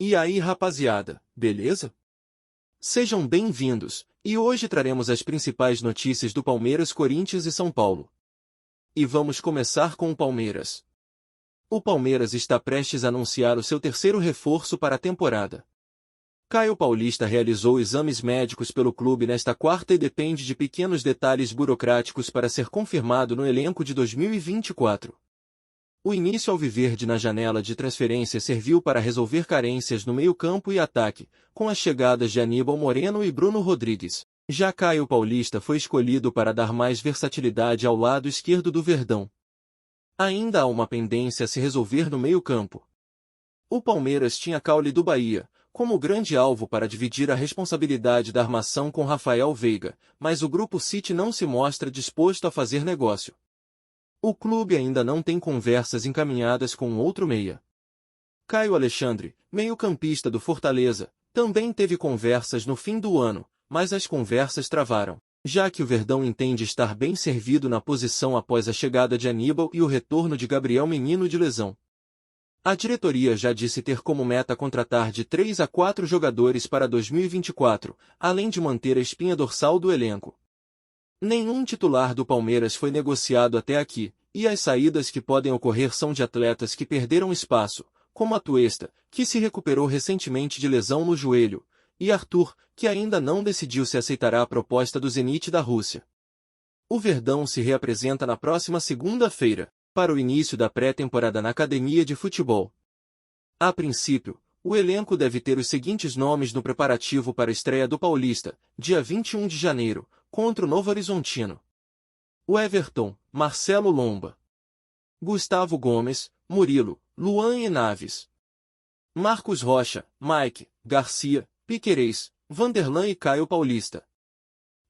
E aí, rapaziada, beleza? Sejam bem-vindos, e hoje traremos as principais notícias do Palmeiras, Corinthians e São Paulo. E vamos começar com o Palmeiras. O Palmeiras está prestes a anunciar o seu terceiro reforço para a temporada. Caio Paulista realizou exames médicos pelo clube nesta quarta e depende de pequenos detalhes burocráticos para ser confirmado no elenco de 2024. O início alviverde na janela de transferência serviu para resolver carências no meio-campo e ataque, com as chegadas de Aníbal Moreno e Bruno Rodrigues. Já Caio Paulista foi escolhido para dar mais versatilidade ao lado esquerdo do Verdão. Ainda há uma pendência a se resolver no meio-campo. O Palmeiras tinha Caule do Bahia como grande alvo para dividir a responsabilidade da armação com Rafael Veiga, mas o Grupo City não se mostra disposto a fazer negócio. O clube ainda não tem conversas encaminhadas com outro meia. Caio Alexandre, meio-campista do Fortaleza, também teve conversas no fim do ano, mas as conversas travaram, já que o Verdão entende estar bem servido na posição após a chegada de Aníbal e o retorno de Gabriel Menino de lesão. A diretoria já disse ter como meta contratar de 3 a 4 jogadores para 2024, além de manter a espinha dorsal do elenco. Nenhum titular do Palmeiras foi negociado até aqui, e as saídas que podem ocorrer são de atletas que perderam espaço, como Atuesta, que se recuperou recentemente de lesão no joelho, e Arthur, que ainda não decidiu se aceitará a proposta do Zenit da Rússia. O Verdão se reapresenta na próxima segunda-feira, para o início da pré-temporada na academia de futebol. A princípio, o elenco deve ter os seguintes nomes no preparativo para a estreia do Paulista, dia 21 de janeiro, contra o Novo Horizontino. O Everton, Marcelo Lomba. Gustavo Gomes, Murilo, Luan e Naves. Marcos Rocha, Mike, Garcia, Piquerez, Vanderlan e Caio Paulista.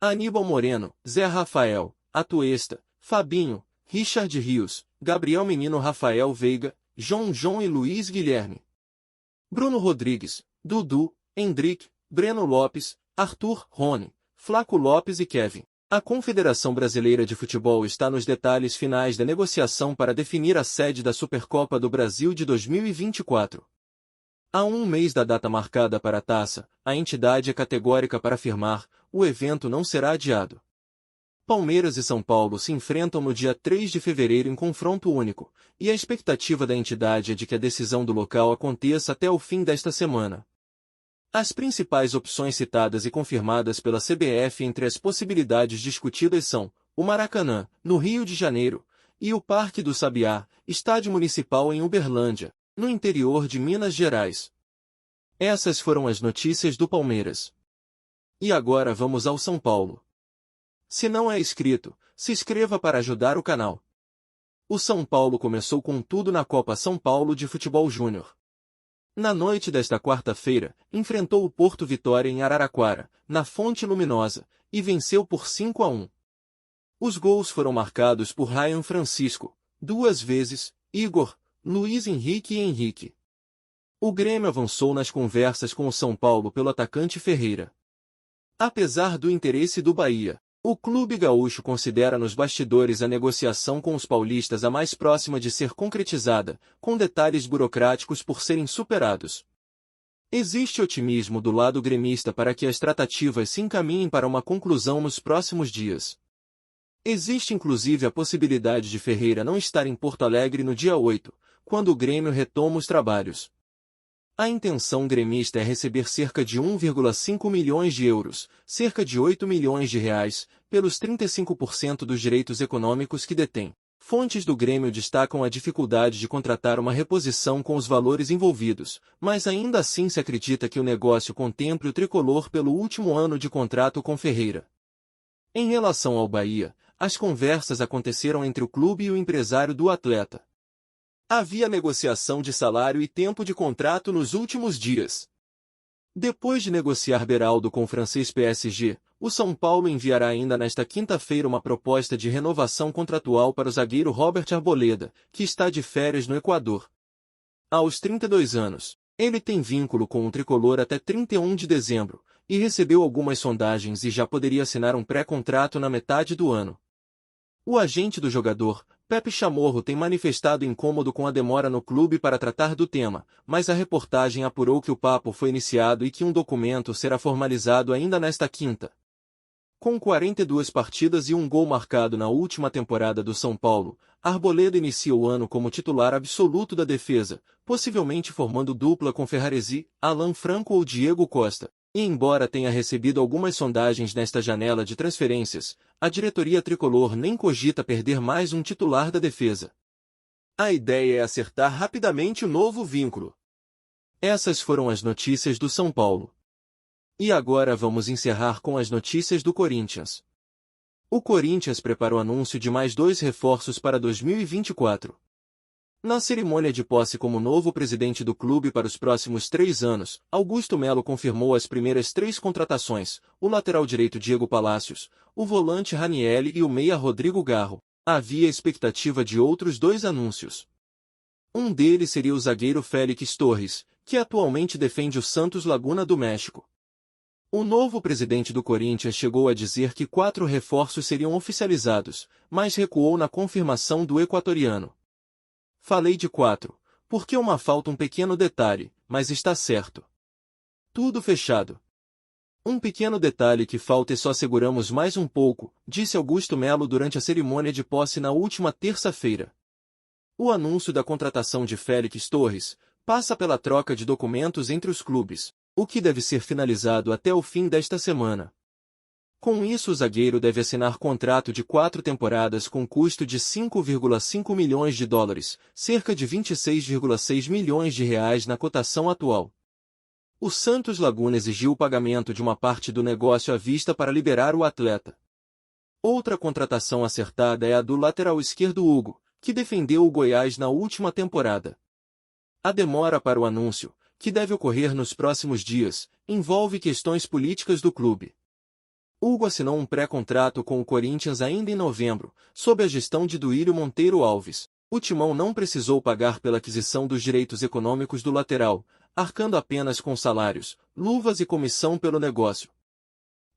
Aníbal Moreno, Zé Rafael, Atuesta, Fabinho, Richard Rios, Gabriel Menino, Rafael Veiga, João e Luiz Guilherme. Bruno Rodrigues, Dudu, Hendrick, Breno Lopes, Arthur, Rony, Flaco Lopes e Kevin. A Confederação Brasileira de Futebol está nos detalhes finais da negociação para definir a sede da Supercopa do Brasil de 2024. Há um mês da data marcada para a taça, a entidade é categórica para afirmar: o evento não será adiado. Palmeiras e São Paulo se enfrentam no dia 3 de fevereiro em confronto único, e a expectativa da entidade é de que a decisão do local aconteça até o fim desta semana. As principais opções citadas e confirmadas pela CBF entre as possibilidades discutidas são o Maracanã, no Rio de Janeiro, e o Parque do Sabiá, estádio municipal em Uberlândia, no interior de Minas Gerais. Essas foram as notícias do Palmeiras. E agora vamos ao São Paulo. Se não é inscrito, se inscreva para ajudar o canal. O São Paulo começou com tudo na Copa São Paulo de Futebol Júnior. Na noite desta quarta-feira, enfrentou o Porto Vitória em Araraquara, na Fonte Luminosa, e venceu por 5-1. Os gols foram marcados por Ryan Francisco, 2 vezes, Igor, Luiz Henrique e Henrique. O Grêmio avançou nas conversas com o São Paulo pelo atacante Ferreira. Apesar do interesse do Bahia, o clube gaúcho considera nos bastidores a negociação com os paulistas a mais próxima de ser concretizada, com detalhes burocráticos por serem superados. Existe otimismo do lado gremista para que as tratativas se encaminhem para uma conclusão nos próximos dias. Existe inclusive a possibilidade de Ferreira não estar em Porto Alegre no dia 8, quando o Grêmio retoma os trabalhos. A intenção gremista é receber cerca de 1,5 milhões de euros, cerca de 8 milhões de reais, pelos 35% dos direitos econômicos que detém. Fontes do Grêmio destacam a dificuldade de contratar uma reposição com os valores envolvidos, mas ainda assim se acredita que o negócio contemple o tricolor pelo último ano de contrato com Ferreira. Em relação ao Bahia, as conversas aconteceram entre o clube e o empresário do atleta. Havia negociação de salário e tempo de contrato nos últimos dias. Depois de negociar Beraldo com o francês PSG, o São Paulo enviará ainda nesta quinta-feira uma proposta de renovação contratual para o zagueiro Robert Arboleda, que está de férias no Equador. Aos 32 anos, ele tem vínculo com o tricolor até 31 de dezembro, e recebeu algumas sondagens e já poderia assinar um pré-contrato na metade do ano. O agente do jogador, Pepe Chamorro tem manifestado incômodo com a demora no clube para tratar do tema, mas a reportagem apurou que o papo foi iniciado e que um documento será formalizado ainda nesta quinta. Com 42 partidas e um gol marcado na última temporada do São Paulo, Arboleda inicia o ano como titular absoluto da defesa, possivelmente formando dupla com Ferraresi, Alan Franco ou Diego Costa. E embora tenha recebido algumas sondagens nesta janela de transferências, a diretoria tricolor nem cogita perder mais um titular da defesa. A ideia é acertar rapidamente o novo vínculo. Essas foram as notícias do São Paulo. E agora vamos encerrar com as notícias do Corinthians. O Corinthians preparou anúncio de mais 2 reforços para 2024. Na cerimônia de posse como novo presidente do clube para os próximos 3 anos, Augusto Melo confirmou as primeiras 3 contratações, o lateral direito Diego Palacios, o volante Ranielli e o meia Rodrigo Garro. Havia expectativa de outros 2 anúncios. Um deles seria o zagueiro Félix Torres, que atualmente defende o Santos Laguna do México. O novo presidente do Corinthians chegou a dizer que 4 reforços seriam oficializados, mas recuou na confirmação do equatoriano. Falei de 4, porque falta um pequeno detalhe, mas está certo. Tudo fechado. Um pequeno detalhe que falta e só seguramos mais um pouco, disse Augusto Melo durante a cerimônia de posse na última terça-feira. O anúncio da contratação de Félix Torres passa pela troca de documentos entre os clubes, o que deve ser finalizado até o fim desta semana. Com isso, o zagueiro deve assinar contrato de 4 temporadas com custo de 5,5 milhões de dólares, cerca de 26,6 milhões de reais na cotação atual. O Santos Laguna exigiu o pagamento de uma parte do negócio à vista para liberar o atleta. Outra contratação acertada é a do lateral esquerdo Hugo, que defendeu o Goiás na última temporada. A demora para o anúncio, que deve ocorrer nos próximos dias, envolve questões políticas do clube. Hugo assinou um pré-contrato com o Corinthians ainda em novembro, sob a gestão de Duílio Monteiro Alves. O Timão não precisou pagar pela aquisição dos direitos econômicos do lateral, arcando apenas com salários, luvas e comissão pelo negócio.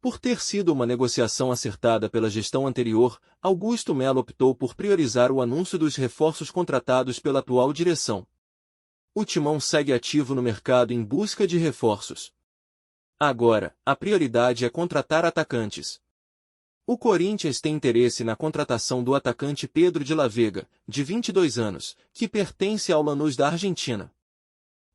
Por ter sido uma negociação acertada pela gestão anterior, Augusto Melo optou por priorizar o anúncio dos reforços contratados pela atual direção. O Timão segue ativo no mercado em busca de reforços. Agora, a prioridade é contratar atacantes. O Corinthians tem interesse na contratação do atacante Pedro de la Vega, de 22 anos, que pertence ao Lanús da Argentina.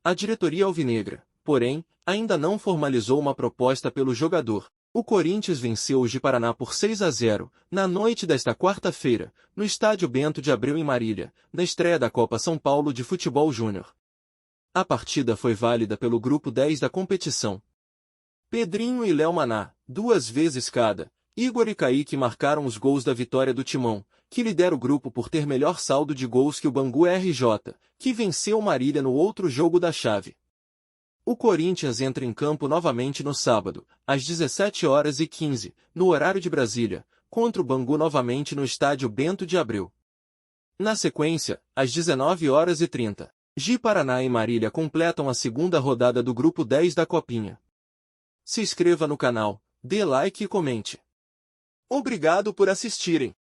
A diretoria alvinegra, porém, ainda não formalizou uma proposta pelo jogador. O Corinthians venceu o Ji-Paraná por 6-0, na noite desta quarta-feira, no estádio Bento de Abreu em Marília, na estreia da Copa São Paulo de Futebol Júnior. A partida foi válida pelo grupo 10 da competição. Pedrinho e Léo Maná, 2 vezes cada, Igor e Kaique marcaram os gols da vitória do Timão, que lidera o grupo por ter melhor saldo de gols que o Bangu RJ, que venceu o Marília no outro jogo da chave. O Corinthians entra em campo novamente no sábado, às 17h15, no horário de Brasília, contra o Bangu novamente no estádio Bento de Abreu. Na sequência, às 19h30, Ji-Paraná e Marília completam a segunda rodada do grupo 10 da Copinha. Se inscreva no canal, dê like e comente. Obrigado por assistirem.